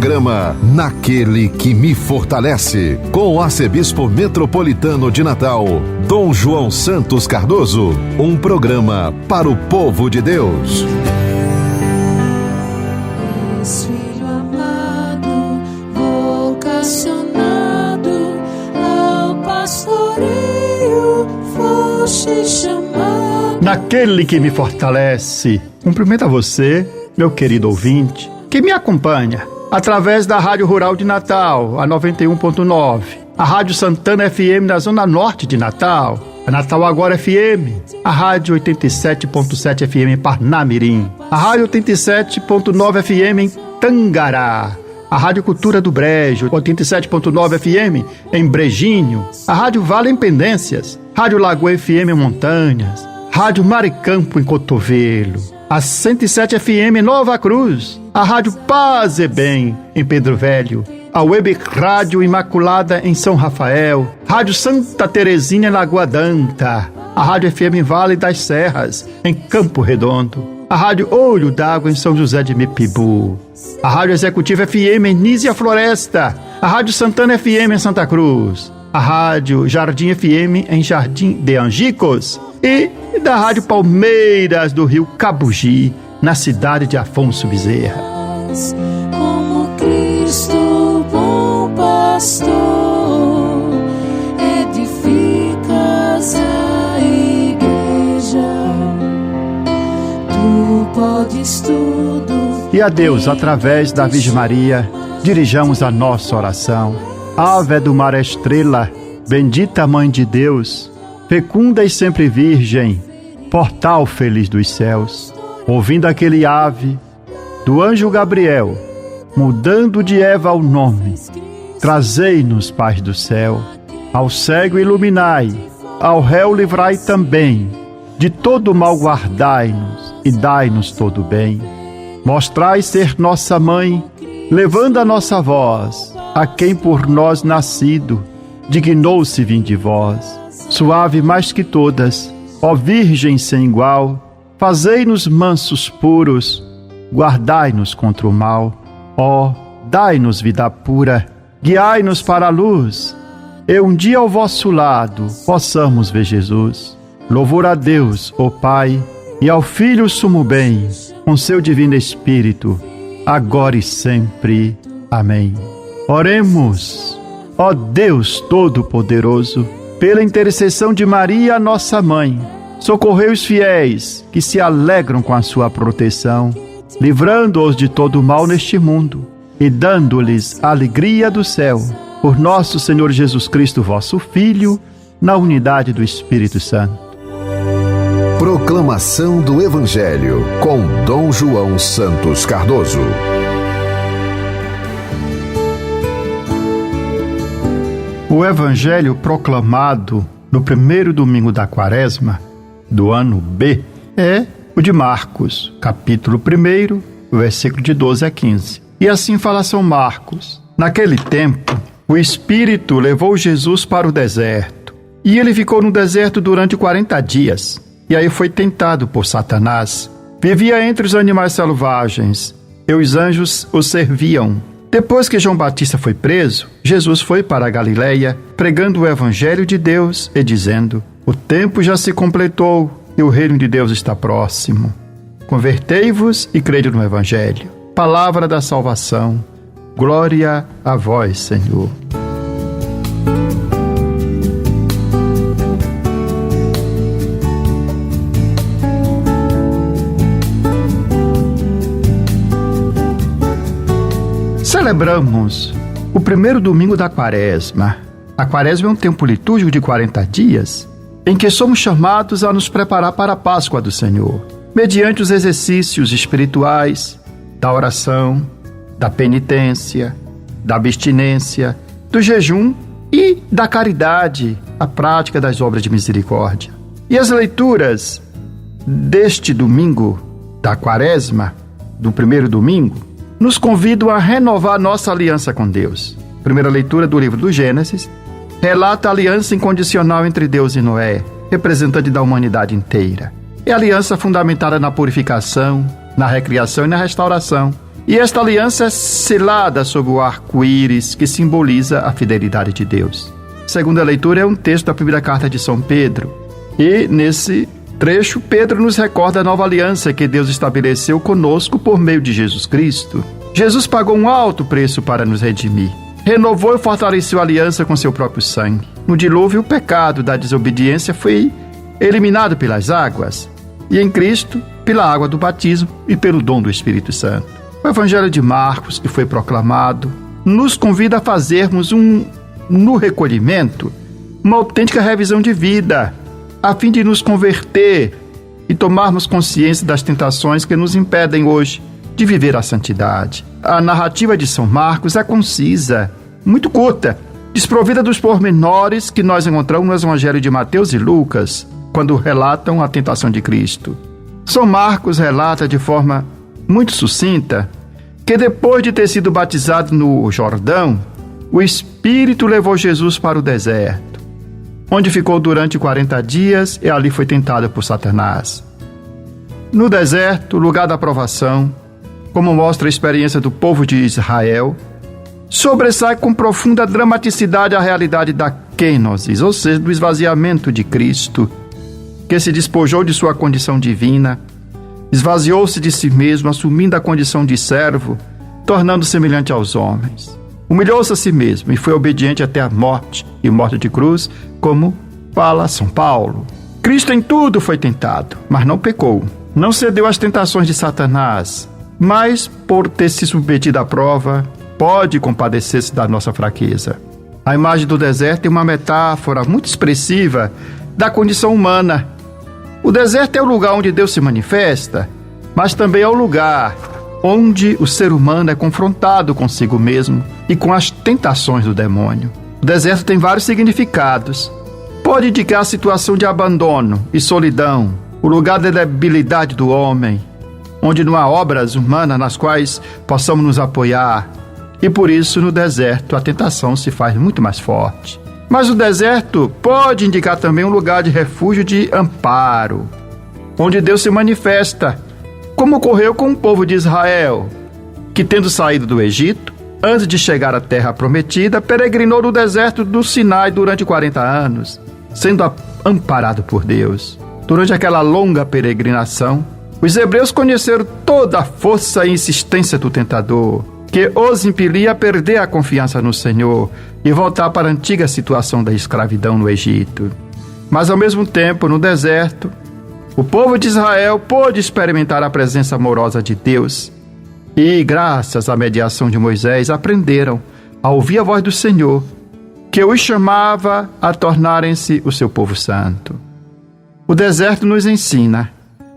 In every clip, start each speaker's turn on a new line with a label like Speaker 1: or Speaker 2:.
Speaker 1: Programa Naquele que me fortalece, com o arcebispo metropolitano de Natal, Dom João Santos Cardoso. Um programa para o povo de Deus.
Speaker 2: Filho amado, vocacionado ao pastoreio, foste chamado.
Speaker 3: Naquele que me fortalece. Cumprimento a você, meu querido ouvinte, que me acompanha através da Rádio Rural de Natal, a 91.9, a Rádio Santana FM na Zona Norte de Natal, a Natal Agora FM, a Rádio 87.7 FM em Parnamirim, a Rádio 87.9 FM em Tangará, a Rádio Cultura do Brejo, 87.9 FM em Brejinho, a Rádio Vale em Pendências, Rádio Lagoa FM em Montanhas, Rádio Maricampo em Cotovelo, a 107 FM em Nova Cruz, a Rádio Paz e Bem em Pedro Velho, a Web Rádio Imaculada em São Rafael, Rádio Santa Terezinha em Lagoa D'Anta, a Rádio FM em Vale das Serras em Campo Redondo, a Rádio Olho d'Água em São José de Mipibu, a Rádio Executiva FM em Nízia Floresta, a Rádio Santana FM em Santa Cruz, a Rádio Jardim FM em Jardim de Angicos e da Rádio Palmeiras do Rio Cabugi, na cidade de Afonso Bezerra.
Speaker 2: Como Cristo, bom pastor, edificas a igreja, tu podes tudo.
Speaker 3: E a Deus, através da Virgem Maria, dirijamos a nossa oração. Ave do mar estrela, bendita Mãe de Deus, fecunda e sempre virgem, portal feliz dos céus. Ouvindo aquele ave do anjo Gabriel, mudando de Eva o nome, trazei-nos paz do céu. Ao cego iluminai, ao réu livrai também, de todo mal guardai-nos e dai-nos todo bem. Mostrai ser nossa mãe, levando a nossa voz, a quem por nós nascido, dignou-se vir de vós. Suave mais que todas, ó Virgem sem igual, fazei-nos mansos puros, guardai-nos contra o mal. Ó, dai-nos vida pura, guiai-nos para a luz, e um dia ao vosso lado possamos ver Jesus. Louvor a Deus, ó Pai, e ao Filho sumo bem, com seu divino Espírito, agora e sempre. Amém. Oremos. Ó Deus Todo-Poderoso, pela intercessão de Maria, nossa Mãe, socorrei os fiéis que se alegram com a sua proteção, livrando-os de todo mal neste mundo e dando-lhes a alegria do céu. Por nosso Senhor Jesus Cristo, vosso Filho, na unidade do Espírito Santo.
Speaker 1: Proclamação do Evangelho com Dom João Santos Cardoso.
Speaker 3: O Evangelho proclamado no primeiro domingo da Quaresma, do ano B, é o de Marcos, capítulo 1, versículo de 12 a 15. E assim fala São Marcos: naquele tempo, o Espírito levou Jesus para o deserto, e ele ficou no deserto durante 40 dias, e aí foi tentado por Satanás. Vivia entre os animais selvagens, e os anjos o serviam. Depois que João Batista foi preso, Jesus foi para a Galileia, pregando o Evangelho de Deus e dizendo: o tempo já se completou e o reino de Deus está próximo. Convertei-vos e crede no Evangelho. Palavra da salvação. Glória a vós, Senhor. Celebramos o primeiro domingo da Quaresma. A Quaresma é um tempo litúrgico de 40 dias, em que somos chamados a nos preparar para a Páscoa do Senhor, mediante os exercícios espirituais, da oração, da penitência, da abstinência, do jejum e da caridade, a prática das obras de misericórdia. E as leituras deste domingo da Quaresma, do primeiro domingo, nos convidam a renovar nossa aliança com Deus. Primeira leitura do livro do Gênesis relata a aliança incondicional entre Deus e Noé, representante da humanidade inteira. É a aliança fundamentada na purificação, na recriação e na restauração, E esta aliança é selada sob o arco-íris que simboliza a fidelidade de Deus. A segunda leitura é um texto da primeira carta de São Pedro. E nesse trecho, Pedro nos recorda a nova aliança que Deus estabeleceu conosco por meio de Jesus Cristo. Jesus pagou um alto preço para nos redimir. Renovou e fortaleceu a aliança com seu próprio sangue. No dilúvio, o pecado da desobediência foi eliminado pelas águas, e em Cristo, pela água do batismo e pelo dom do Espírito Santo. O Evangelho de Marcos, que foi proclamado, nos convida a fazermos no recolhimento, uma autêntica revisão de vida, a fim de nos converter e tomarmos consciência das tentações que nos impedem hoje de viver a santidade. A narrativa de São Marcos é concisa, muito curta, desprovida dos pormenores que nós encontramos no Evangelho de Mateus e Lucas, quando relatam a tentação de Cristo. São Marcos relata de forma muito sucinta que depois de ter sido batizado no Jordão, o Espírito levou Jesus para o deserto, onde ficou durante 40 dias e ali foi tentado por Satanás. No deserto, lugar da provação, como mostra a experiência do povo de Israel, sobressai com profunda dramaticidade a realidade da kenosis, ou seja, do esvaziamento de Cristo, que se despojou de sua condição divina, esvaziou-se de si mesmo, assumindo a condição de servo, tornando-se semelhante aos homens. Humilhou-se a si mesmo e foi obediente até a morte, e morte de cruz, como fala São Paulo. Cristo em tudo foi tentado, mas não pecou. Não cedeu às tentações de Satanás, mas, por ter se submetido à prova, pode compadecer-se da nossa fraqueza. A imagem do deserto é uma metáfora muito expressiva da condição humana. O deserto é o lugar onde Deus se manifesta, mas também é o lugar onde o ser humano é confrontado consigo mesmo e com as tentações do demônio. O deserto tem vários significados. Pode indicar a situação de abandono e solidão, o lugar da debilidade do homem, onde não há obras humanas nas quais possamos nos apoiar, e por isso no deserto a tentação se faz muito mais forte. Mas o deserto pode indicar também um lugar de refúgio, de amparo, onde Deus se manifesta, como ocorreu com o povo de Israel, que tendo saído do Egito, antes de chegar à terra prometida, peregrinou no deserto do Sinai durante 40 anos, sendo amparado por Deus. Durante aquela longa peregrinação, os hebreus conheceram toda a força e insistência do tentador, que os impelia a perder a confiança no Senhor e voltar para a antiga situação da escravidão no Egito. Mas ao mesmo tempo, no deserto, o povo de Israel pôde experimentar a presença amorosa de Deus e, graças à mediação de Moisés, aprenderam a ouvir a voz do Senhor, que os chamava a tornarem-se o seu povo santo. O deserto nos ensina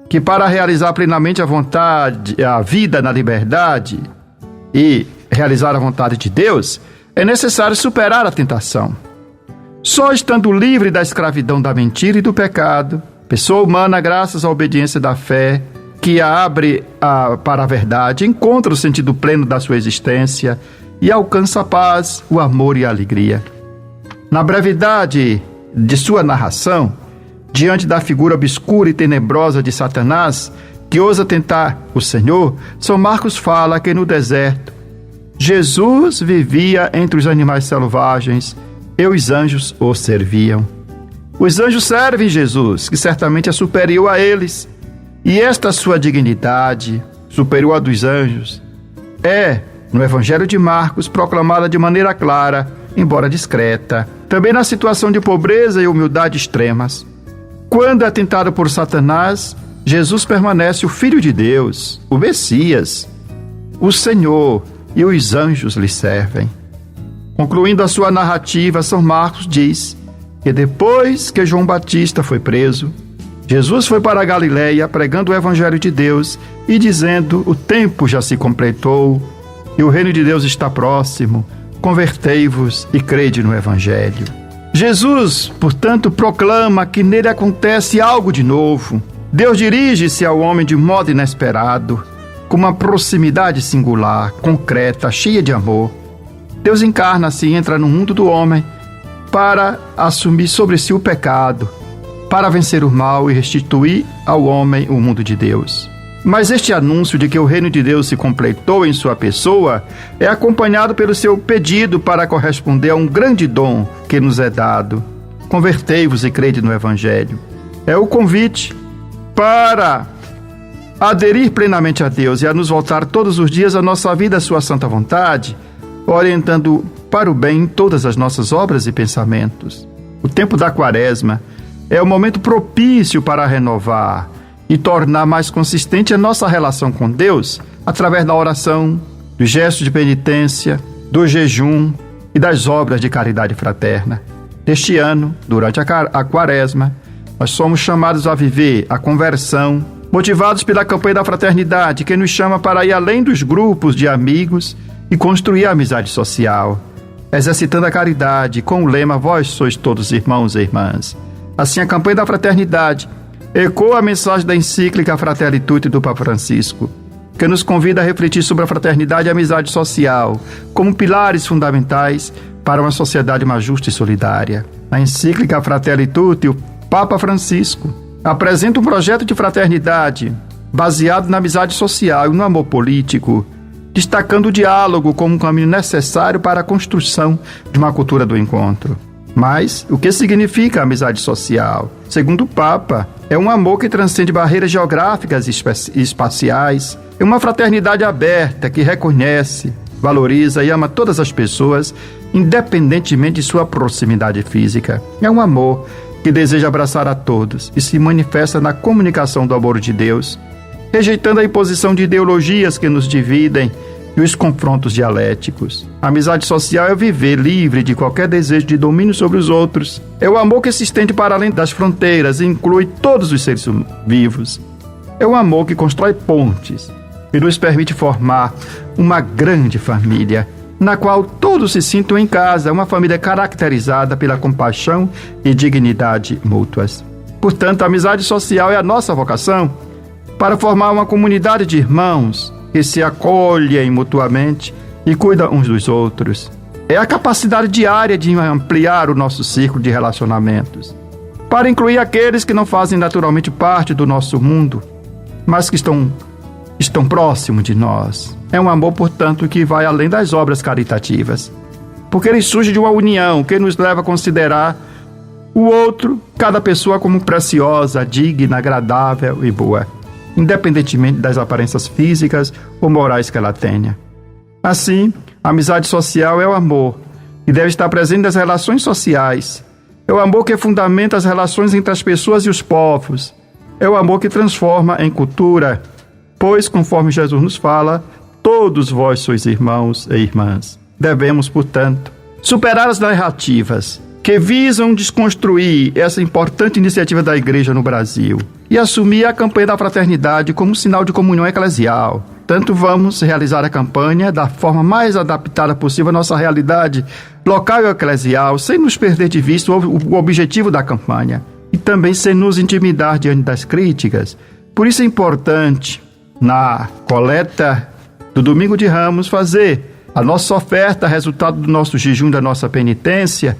Speaker 3: que para realizar plenamente a vontade, a vida na liberdade e realizar a vontade de Deus, é necessário superar a tentação. Só estando livre da escravidão da mentira e do pecado, pessoa humana, graças à obediência da fé, que a abre para a verdade, encontra o sentido pleno da sua existência e alcança a paz, o amor e a alegria. Na brevidade de sua narração, diante da figura obscura e tenebrosa de Satanás, que ousa tentar o Senhor, São Marcos fala que no deserto, Jesus vivia entre os animais selvagens e os anjos o serviam. Os anjos servem Jesus, que certamente é superior a eles, e esta sua dignidade, superior à dos anjos, é, no Evangelho de Marcos, proclamada de maneira clara, embora discreta, também na situação de pobreza e humildade extremas. Quando é tentado por Satanás, Jesus permanece o Filho de Deus, o Messias, o Senhor, e os anjos lhe servem. Concluindo a sua narrativa, São Marcos diz que depois que João Batista foi preso, Jesus foi para a Galileia pregando o Evangelho de Deus e dizendo: o tempo já se completou e o reino de Deus está próximo, convertei-vos e crede no Evangelho. Jesus, portanto, proclama que nele acontece algo de novo. Deus dirige-se ao homem de modo inesperado, com uma proximidade singular, concreta, cheia de amor. Deus encarna-se e entra no mundo do homem para assumir sobre si o pecado, para vencer o mal e restituir ao homem o mundo de Deus. Mas este anúncio de que o reino de Deus se completou em sua pessoa é acompanhado pelo seu pedido para corresponder a um grande dom que nos é dado. Convertei-vos e crede no Evangelho. É o convite para aderir plenamente a Deus e a nos voltar todos os dias a nossa vida à sua santa vontade, orientando para o bem em todas as nossas obras e pensamentos. O tempo da Quaresma é o momento propício para renovar e tornar mais consistente a nossa relação com Deus através da oração, dos gestos de penitência, do jejum e das obras de caridade fraterna. Neste ano, durante a Quaresma, nós somos chamados a viver a conversão, motivados pela campanha da fraternidade, que nos chama para ir além dos grupos de amigos e construir a amizade social, exercitando a caridade com o lema "Vós sois todos irmãos e irmãs". Assim, a campanha da fraternidade ecoa a mensagem da encíclica Fratelli Tutti do Papa Francisco, que nos convida a refletir sobre a fraternidade e a amizade social como pilares fundamentais para uma sociedade mais justa e solidária. Na encíclica Fratelli Tutti, o Papa Francisco apresenta um projeto de fraternidade baseado na amizade social e no amor político, destacando o diálogo como um caminho necessário para a construção de uma cultura do encontro. Mas o que significa a amizade social? Segundo o Papa, é um amor que transcende barreiras geográficas e espaciais. É uma fraternidade aberta que reconhece, valoriza e ama todas as pessoas, independentemente de sua proximidade física. É um amor que deseja abraçar a todos e se manifesta na comunicação do amor de Deus, rejeitando a imposição de ideologias que nos dividem e os confrontos dialéticos. A amizade social é viver livre de qualquer desejo de domínio sobre os outros. É o amor que se estende para além das fronteiras e inclui todos os seres vivos. É o amor que constrói pontes e nos permite formar uma grande família, na qual todos se sintam em casa, uma família caracterizada pela compaixão e dignidade mútuas. Portanto, a amizade social é a nossa vocação para formar uma comunidade de irmãos que se acolhem mutuamente e cuidam uns dos outros. É a capacidade diária de ampliar o nosso círculo de relacionamentos, para incluir aqueles que não fazem naturalmente parte do nosso mundo, mas que estão próximos de nós. É um amor, portanto, que vai além das obras caritativas, porque ele surge de uma união que nos leva a considerar o outro, cada pessoa, como preciosa, digna, agradável e boa, independentemente das aparências físicas ou morais que ela tenha. Assim, a amizade social é o amor que deve estar presente nas relações sociais. É o amor que fundamenta as relações entre as pessoas e os povos. É o amor que transforma em cultura, pois, conforme Jesus nos fala, todos vós sois irmãos e irmãs. Devemos, portanto, superar as narrativas que visam desconstruir essa importante iniciativa da Igreja no Brasil e assumir a campanha da fraternidade como sinal de comunhão eclesial. Tanto vamos realizar a campanha da forma mais adaptada possível à nossa realidade local e eclesial, sem nos perder de vista o objetivo da campanha e também sem nos intimidar diante das críticas. Por isso é importante, na coleta do Domingo de Ramos, fazer a nossa oferta, resultado do nosso jejum, da nossa penitência,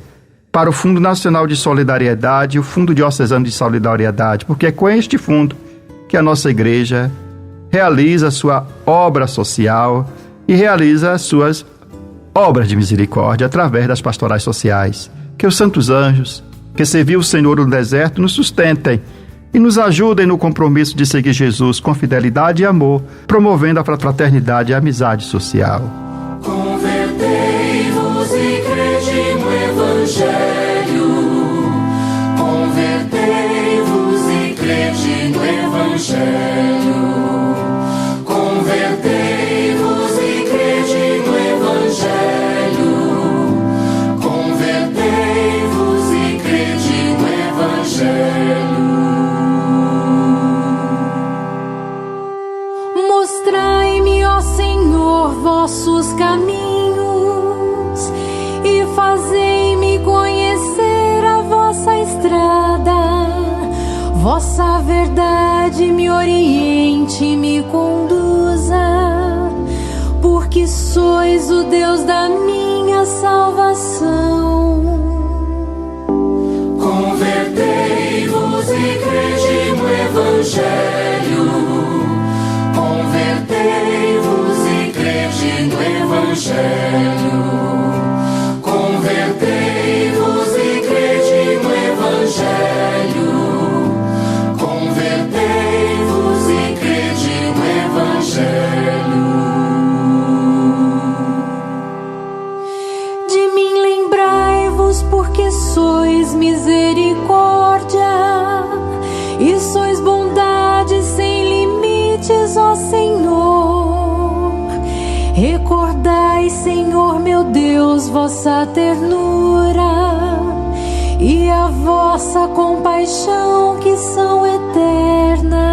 Speaker 3: para o Fundo Nacional de Solidariedade e o Fundo Diocesano de Solidariedade, porque é com este fundo que a nossa igreja realiza a sua obra social e realiza as suas obras de misericórdia através das pastorais sociais. Que os santos anjos, que serviu o Senhor no deserto, nos sustentem e nos ajudem no compromisso de seguir Jesus com fidelidade e amor, promovendo a fraternidade e a amizade social.
Speaker 2: Convertei-vos e crede no Evangelho. Convertei-vos e crede no Evangelho. Convertei-vos e crede no Evangelho. Convertei-vos e crede no Evangelho. Mostrai-me, ó Senhor, vossos caminhos e fazei-me conhecer a vossa estrada. Vossa verdade me oriente e me conduza, porque sois o Deus da minha salvação. Convertei-vos e crede no Evangelho. Evangelho. Convertei-vos e crede no Evangelho. Convertei-vos e crede no Evangelho.
Speaker 4: De mim lembrai-vos, porque sois misericórdia e sois bondade sem limites, ó Senhor. Recordai, Senhor meu Deus, vossa ternura e a vossa compaixão, que são eternas.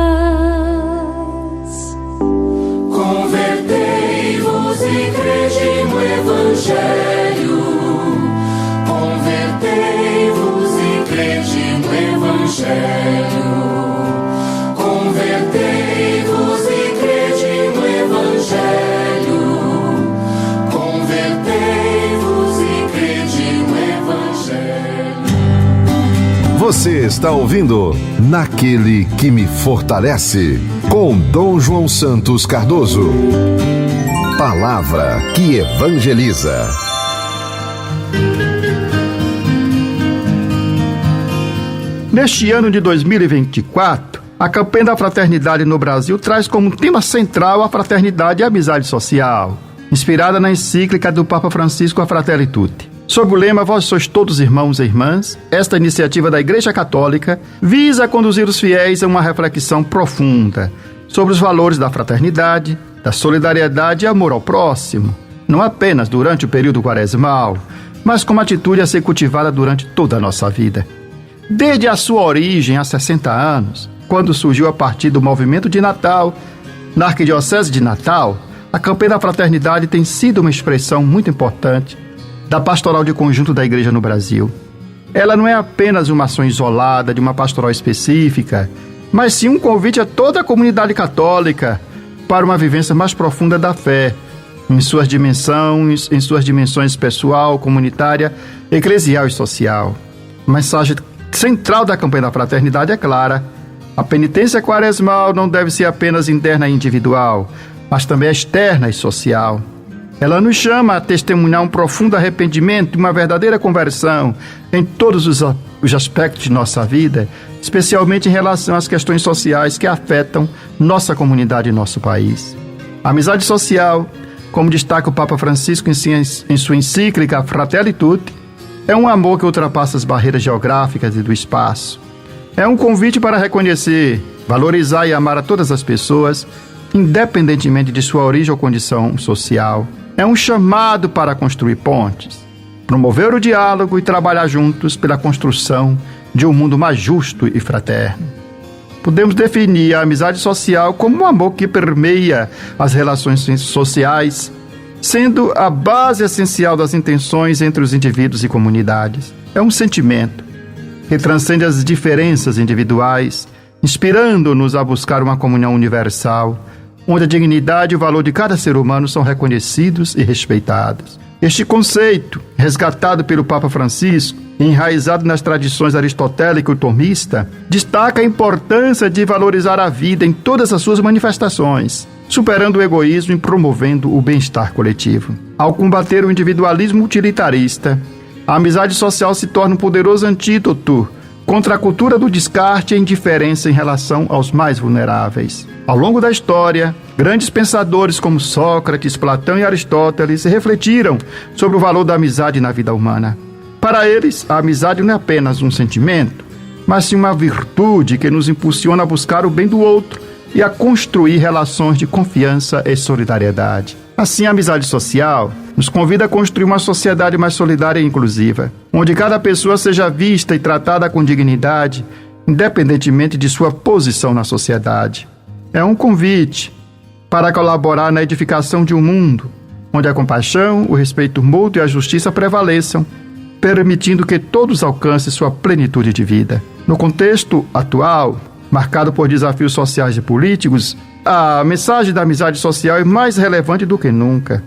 Speaker 2: Convertei-vos e crede no Evangelho. Convertei-vos e crede no Evangelho. Convertei-vos e crede no Evangelho. Convertei-vos e crede no Evangelho.
Speaker 1: Você está ouvindo Naquele que me fortalece, com Dom João Santos Cardoso. Palavra que evangeliza.
Speaker 3: Neste ano de 2024, a campanha da fraternidade no Brasil traz como tema central a fraternidade e a amizade social, inspirada na encíclica do Papa Francisco, a Fratelli Tutti. Sob o lema Vós sois todos irmãos e irmãs, esta iniciativa da Igreja Católica visa conduzir os fiéis a uma reflexão profunda sobre os valores da fraternidade, da solidariedade e amor ao próximo, não apenas durante o período quaresmal, mas como atitude a ser cultivada durante toda a nossa vida. Desde a sua origem, há 60 anos, quando surgiu a partir do movimento de Natal, na Arquidiocese de Natal, a campanha da fraternidade tem sido uma expressão muito importante da pastoral de conjunto da Igreja no Brasil. Ela não é apenas uma ação isolada de uma pastoral específica, mas sim um convite a toda a comunidade católica para uma vivência mais profunda da fé, em suas dimensões pessoal, comunitária, eclesial e social. A mensagem central da campanha da fraternidade é clara: a penitência quaresmal não deve ser apenas interna e individual, mas também externa e social. Ela nos chama a testemunhar um profundo arrependimento e uma verdadeira conversão em todos os aspectos de nossa vida, especialmente em relação às questões sociais que afetam nossa comunidade e nosso país. A amizade social, como destaca o Papa Francisco em sua encíclica Fratelli Tutti, é um amor que ultrapassa as barreiras geográficas e do espaço. É um convite para reconhecer, valorizar e amar a todas as pessoas, independentemente de sua origem ou condição social. É um chamado para construir pontes, promover o diálogo e trabalhar juntos pela construção de um mundo mais justo e fraterno. Podemos definir a amizade social como um amor que permeia as relações sociais, sendo a base essencial das intenções entre os indivíduos e comunidades. É um sentimento que transcende as diferenças individuais, inspirando-nos a buscar uma comunhão universal, onde a dignidade e o valor de cada ser humano são reconhecidos e respeitados. Este conceito, resgatado pelo Papa Francisco, enraizado nas tradições aristotélica e tomista, destaca a importância de valorizar a vida em todas as suas manifestações, superando o egoísmo e promovendo o bem-estar coletivo. Ao combater o individualismo utilitarista, a amizade social se torna um poderoso antídoto contra a cultura do descarte e indiferença em relação aos mais vulneráveis. Ao longo da história, grandes pensadores como Sócrates, Platão e Aristóteles refletiram sobre o valor da amizade na vida humana. Para eles, a amizade não é apenas um sentimento, mas sim uma virtude que nos impulsiona a buscar o bem do outro e a construir relações de confiança e solidariedade. Assim, a amizade social nos convida a construir uma sociedade mais solidária e inclusiva, onde cada pessoa seja vista e tratada com dignidade, independentemente de sua posição na sociedade. É um convite para colaborar na edificação de um mundo onde a compaixão, o respeito mútuo e a justiça prevaleçam, permitindo que todos alcancem sua plenitude de vida. No contexto atual, marcado por desafios sociais e políticos, a mensagem da amizade social é mais relevante do que nunca,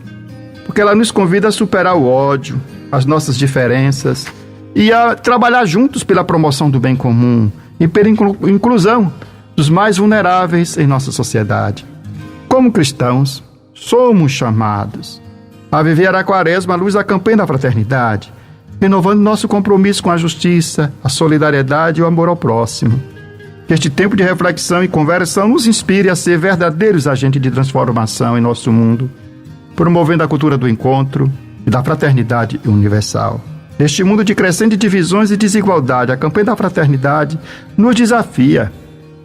Speaker 3: porque ela nos convida a superar o ódio, as nossas diferenças e a trabalhar juntos pela promoção do bem comum e pela inclusão dos mais vulneráveis em nossa sociedade. Como cristãos, somos chamados a viver a Quaresma à luz da campanha da fraternidade, renovando nosso compromisso com a justiça, a solidariedade e o amor ao próximo. Que este tempo de reflexão e conversão nos inspire a ser verdadeiros agentes de transformação em nosso mundo, promovendo a cultura do encontro e da fraternidade universal. Neste mundo de crescentes divisões e desigualdade, a campanha da fraternidade nos desafia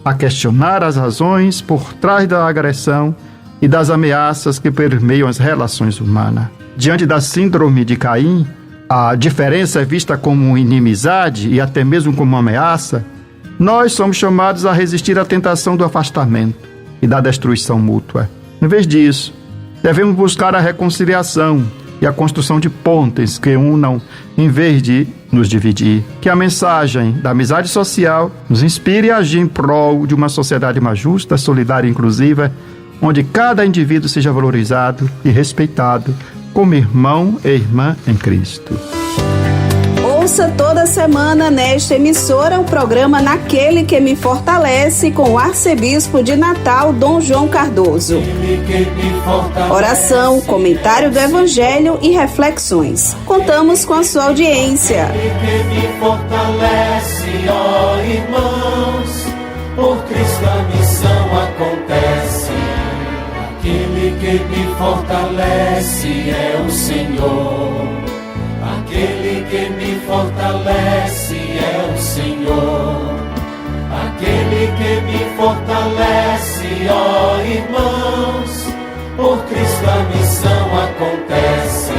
Speaker 3: a questionar as razões por trás da agressão e das ameaças que permeiam as relações humanas. Diante da síndrome de Caim, a diferença é vista como inimizade e até mesmo como ameaça. Nós somos chamados a resistir à tentação do afastamento e da destruição mútua. Em vez disso, devemos buscar a reconciliação e a construção de pontes que unam em vez de nos dividir. Que a mensagem da amizade social nos inspire a agir em prol de uma sociedade mais justa, solidária e inclusiva, onde cada indivíduo seja valorizado e respeitado como irmão e irmã em Cristo.
Speaker 5: Ouça toda semana nesta emissora o programa Naquele que me fortalece com o arcebispo de Natal, Dom João Cardoso. Oração, comentário do Evangelho e reflexões. Contamos com a sua audiência.
Speaker 2: Aquele que me fortalece, ó irmãos, por Cristo a missão acontece. Aquele que me fortalece é o Senhor. Aquele que me fortalece é o Senhor. Aquele que me fortalece, ó irmãos, por Cristo a missão acontece.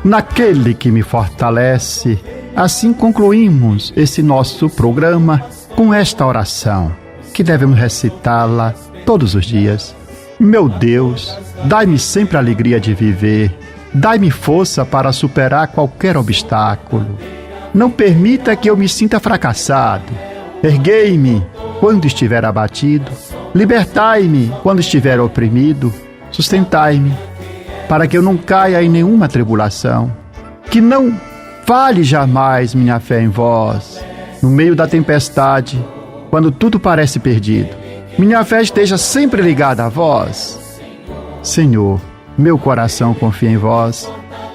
Speaker 3: Naquele que me fortalece, assim concluímos esse nosso programa com esta oração, que devemos recitá-la todos os dias. Meu Deus, dai-me sempre a alegria de viver. Dai-me força para superar qualquer obstáculo. Não permita que eu me sinta fracassado. Erguei-me quando estiver abatido. Libertai-me quando estiver oprimido. Sustentai-me para que eu não caia em nenhuma tribulação. Que não falhe jamais minha fé em vós. No meio da tempestade, quando tudo parece perdido, minha fé esteja sempre ligada a vós. Senhor, meu coração confia em vós,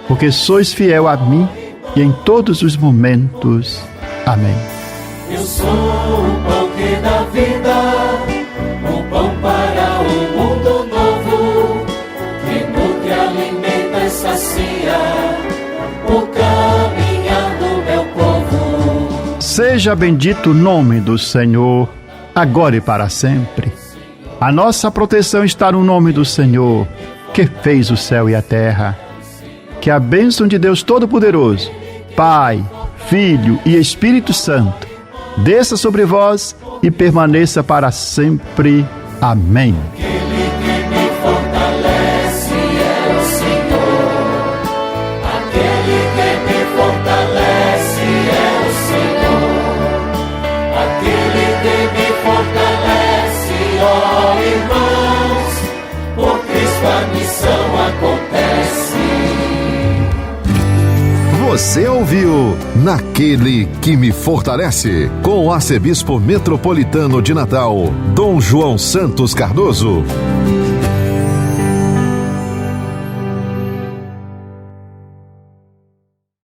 Speaker 3: porque sois fiel a mim e em todos os momentos. Amém.
Speaker 2: Eu sou o pão que dá vida, o pão para um mundo novo, que nutre, alimenta e sacia o caminhar do meu povo.
Speaker 3: Seja bendito o nome do Senhor, agora e para sempre. A nossa proteção está no nome do Senhor, que fez o céu e a terra. Que a bênção de Deus Todo-Poderoso, Pai, Filho e Espírito Santo, desça sobre vós e permaneça para sempre. Amém.
Speaker 2: Aquele que me fortalece é o Senhor. Aquele que me fortalece é o Senhor. Aquele que me fortalece, ó irmãos, por Cristo a missão acontece.
Speaker 1: Você ouviu Naquele que me fortalece, com o arcebispo metropolitano de Natal, Dom João Santos Cardoso.